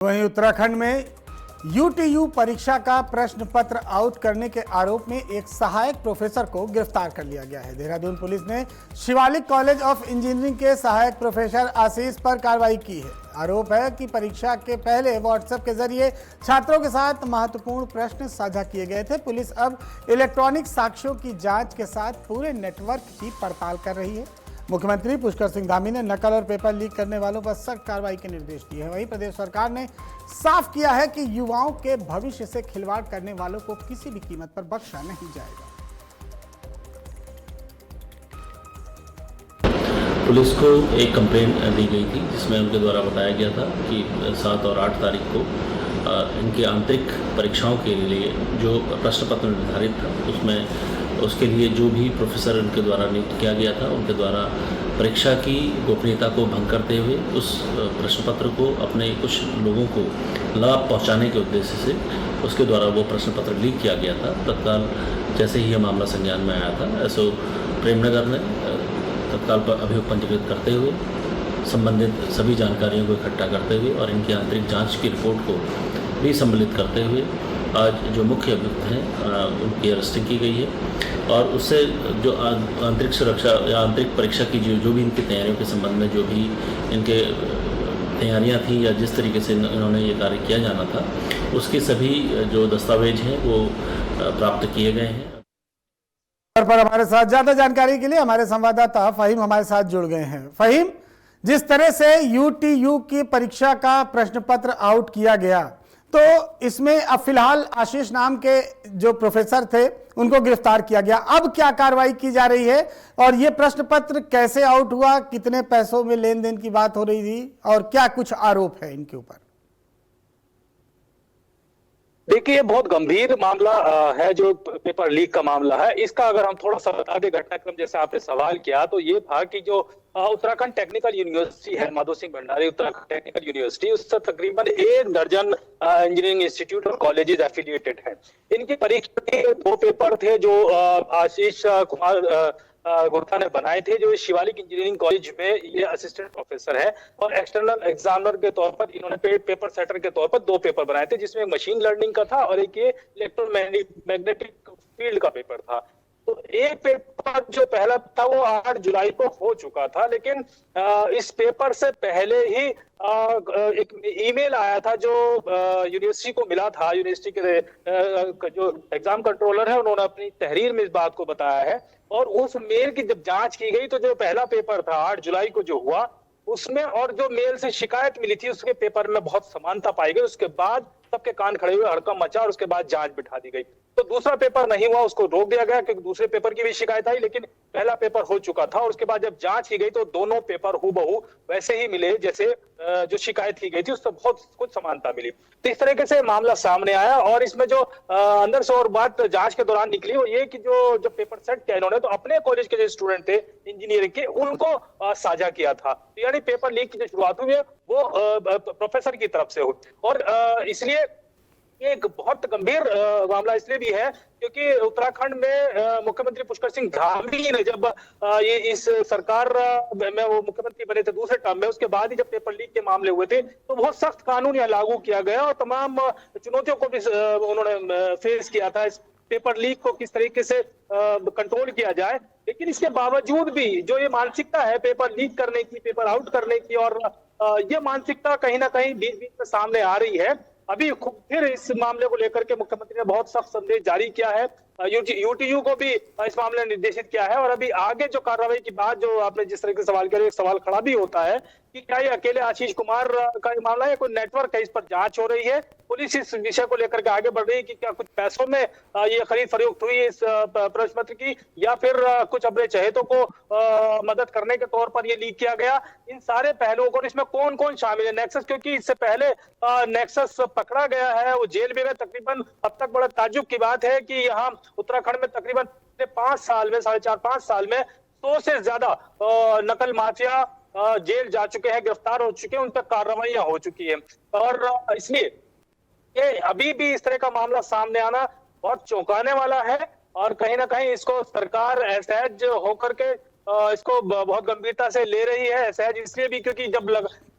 वहीं उत्तराखंड में यूटीयू परीक्षा का प्रश्न पत्र आउट करने के आरोप में एक सहायक प्रोफेसर को गिरफ्तार कर लिया गया है। देहरादून पुलिस ने शिवालिक कॉलेज ऑफ इंजीनियरिंग के सहायक प्रोफेसर आशीष पर कार्रवाई की है। आरोप है कि परीक्षा के पहले व्हाट्सएप के जरिए छात्रों के साथ महत्वपूर्ण प्रश्न साझा किए गए थे। पुलिस अब इलेक्ट्रॉनिक साक्ष्यों की जांच के साथ पूरे नेटवर्क की पड़ताल कर रही है। मुख्यमंत्री पुष्कर सिंह धामी ने नकल और पेपर लीक करने वालों पर सख्त कार्रवाई के निर्देश दिए हैं। वहीं प्रदेश सरकार ने साफ किया है कि युवाओं के भविष्य से खिलवाड़ करने वालों को किसी भी कीमत पर बख्शा नहीं जाएगा। पुलिस को एक कंप्लेंट दी गई थी जिसमें उनके द्वारा बताया गया था कि 7 और 8 तारीख को इनके आंतरिक परीक्षाओं के लिए जो प्रश्न पत्र निर्धारित था उसके लिए जो भी प्रोफेसर उनके द्वारा नियुक्त किया गया था उनके द्वारा परीक्षा की गोपनीयता को भंग करते हुए उस प्रश्न पत्र को अपने कुछ लोगों को लाभ पहुंचाने के उद्देश्य से उसके द्वारा वो प्रश्न पत्र लीक किया गया था। तत्काल जैसे ही यह मामला संज्ञान में आया था एसओ प्रेमनगर ने तत्काल पर अभियोग पंजीकृत करते हुए संबंधित सभी जानकारियों को इकट्ठा करते हुए और इनकी आंतरिक जांच की रिपोर्ट को भी सम्मिलित करते हुए आज जो मुख्य अभियुक्त हैं उनकी अरेस्टिंग की गई है और उससे जो आंतरिक सुरक्षा या आंतरिक परीक्षा की जो भी इनकी तैयारियों के संबंध में जो भी इनके तैयारियां थी या जिस तरीके से इन्होंने ये कार्य किया जाना था उसके सभी जो दस्तावेज हैं वो प्राप्त किए गए हैं। पर हमारे साथ ज्यादा जानकारी के लिए हमारे संवाददाता फहीम हमारे साथ जुड़ गए हैं। फहीम, जिस तरह से यूटीयू की परीक्षा का प्रश्न पत्र आउट किया गया तो इसमें अब फिलहाल आशीष नाम के जो प्रोफेसर थे उनको गिरफ्तार किया गया। अब क्या कार्रवाई की जा रही है और ये प्रश्न पत्र कैसे आउट हुआ, कितने पैसों में लेन देन की बात हो रही थी और क्या कुछ आरोप है इनके ऊपर? देखिए, ये बहुत गंभीर मामला है जो पेपर लीक का मामला है। इसका अगर हम थोड़ा सा बता दें घटनाक्रम, जैसे आपने सवाल किया, तो ये था कि जो उत्तराखंड टेक्निकल यूनिवर्सिटी है, माधो सिंह भंडारी उत्तराखंड टेक्निकल यूनिवर्सिटी, उससे तकरीबन 1 दर्जन इंजीनियरिंग इंस्टीट्यूट और कॉलेजेस एफिलिएटेड हैं। इनकी परीक्षा के 2 पेपर थे जो आशीष कुमार गुप्ता ने बनाए थे, जो शिवालिक इंजीनियरिंग कॉलेज में ये असिस्टेंट प्रोफेसर है और एक्सटर्नल एग्जामिनर के तौर पर इन्होंने पेपर सेटर के तौर पर 2 पेपर बनाए थे, जिसमें मशीन लर्निंग का था और एक ये इलेक्ट्रोमैग्नेटिक फील्ड का पेपर था। तो एक पेपर जो पहला था वो 8 जुलाई को हो चुका था, लेकिन इस पेपर से पहले ही एक ईमेल आया था जो यूनिवर्सिटी को मिला था। यूनिवर्सिटी के जो एग्जाम कंट्रोलर है उन्होंने अपनी तहरीर में इस बात को बताया है और उस मेल की जब जांच की गई तो जो पहला पेपर था 8 जुलाई को जो हुआ उसमें और जो मेल से शिकायत मिली थी उसके पेपर में बहुत समानता पाई गई। उसके बाद सबके कान खड़े हुए, हड़कंप मचा और उसके बाद जांच बिठा दी गई। तो दूसरा पेपर नहीं हुआ, उसको रोक दिया गया क्योंकि दूसरे पेपर की भी शिकायत आई, लेकिन पहला पेपर हो चुका था और उसके बाद जब जांच की गई तो दोनों पेपर हूबहू वैसे ही मिले जैसे जो शिकायत की गई थी उससे बहुत कुछ समानता मिली। तो इस तरीके से मामला सामने आया और इसमें जो अंदर से और बात जांच के दौरान निकली वो ये कि जो पेपर सेट किया इन्होंने तो अपने कॉलेज के जो स्टूडेंट थे इंजीनियरिंग के उनको साझा किया था। तो यानी पेपर लीक की जो शुरुआत हुई है वो प्रोफेसर की तरफ से हुई और इसलिए एक बहुत गंभीर मामला इसलिए भी है क्योंकि उत्तराखंड में मुख्यमंत्री पुष्कर सिंह धामी ने जब ये इस सरकार में वो मुख्यमंत्री बने थे दूसरे टर्म में, उसके बाद ही जब पेपर लीक के मामले हुए थे तो बहुत सख्त कानून यहाँ लागू किया गया और तमाम चुनौतियों को भी उन्होंने फेस किया था। इस पेपर लीक को किस तरीके से कंट्रोल किया जाए, लेकिन इसके बावजूद भी जो ये मानसिकता है पेपर लीक करने की, पेपर आउट करने की, और ये मानसिकता कहीं ना कहीं बीच बीच में सामने आ रही है। अभी फिर इस मामले को लेकर के मुख्यमंत्री ने बहुत सख्त संदेश जारी किया है, यूटीयू को भी इस मामले में निर्देशित किया है और अभी आगे जो कार्रवाई की बात जो आपने जिस तरह के सवाल किया, एक सवाल खड़ा भी होता है कि क्या ये अकेले आशीष कुमार का ये मामला है, कोई नेटवर्क है, इस पर जांच हो रही है। पुलिस इस विषय को लेकर के आगे बढ़ रही है कि क्या कुछ पैसों में ये खरीद फरोख्त हुई इस प्रश्न पत्र की या फिर कुछ अपने चहेतों को मदद करने के तौर पर ये लीक किया गया। इन सारे पहलुओं को, इसमें कौन कौन शामिल है, नेक्सस, क्योंकि इससे पहले नेक्सस पकड़ा गया है, वो जेल में तकरीबन, अब तक बड़ा ताज्जुब की बात है कि यहाँ उत्तराखंड में तकरीबन 5 साल में 4.5 साल में 100 से ज्यादा नकल माफिया जेल जा चुके हैं, गिरफ्तार हो चुके हैं, उन पर कार्रवाइयां हो चुकी है और इसलिए ये अभी भी इस तरह का मामला सामने आना बहुत चौंकाने वाला है और कहीं ना कहीं इसको सरकार असहज होकर के इसको बहुत गंभीरता से ले रही है। असहज इसलिए भी क्योंकि जब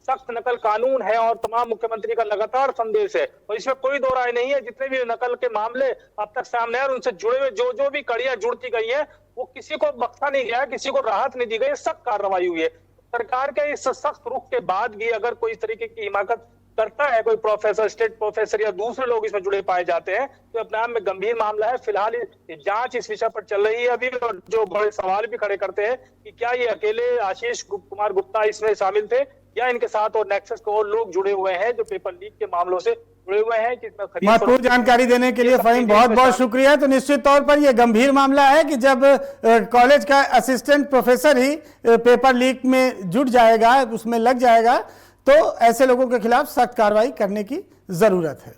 सख्त नकल कानून है और तमाम मुख्यमंत्री का लगातार संदेश है, और इसमें कोई दो राय नहीं है। जितने भी नकल के मामले अब तक सामने आए, उनसे जुड़े हुए जो जो भी कड़ियां जुड़ती गई है, वो किसी को बख्शा नहीं गया, किसी को राहत नहीं दी गई, सख्त कार्रवाई हुई है। सरकार के इस सख्त रुख के बाद भी अगर कोई इस तरीके की हिमाकत करता है, कोई प्रोफेसर, स्टेट प्रोफेसर या दूसरे लोग इसमें जुड़े पाए जाते हैं, तो अपने आप में गंभीर मामला है। फिलहाल जांच इस विषय पर चल रही है अभी, और जो बड़े सवाल भी खड़े करते हैं कि क्या ये अकेले आशीष कुमार गुप्ता इसमें शामिल थे या इनके साथ और नेक्सस को और लोग जुड़े हुए हैं जो पेपर लीक के मामलों से जुड़े हुए हैं, जिसमें महत्वपूर्ण जानकारी देने के लिए फहीम बहुत बहुत शुक्रिया। तो निश्चित तौर पर यह गंभीर मामला है कि जब कॉलेज का असिस्टेंट प्रोफेसर ही पेपर लीक में जुट जाएगा, उसमें लग जाएगा, तो ऐसे लोगों के खिलाफ सख्त कार्रवाई करने की जरूरत है।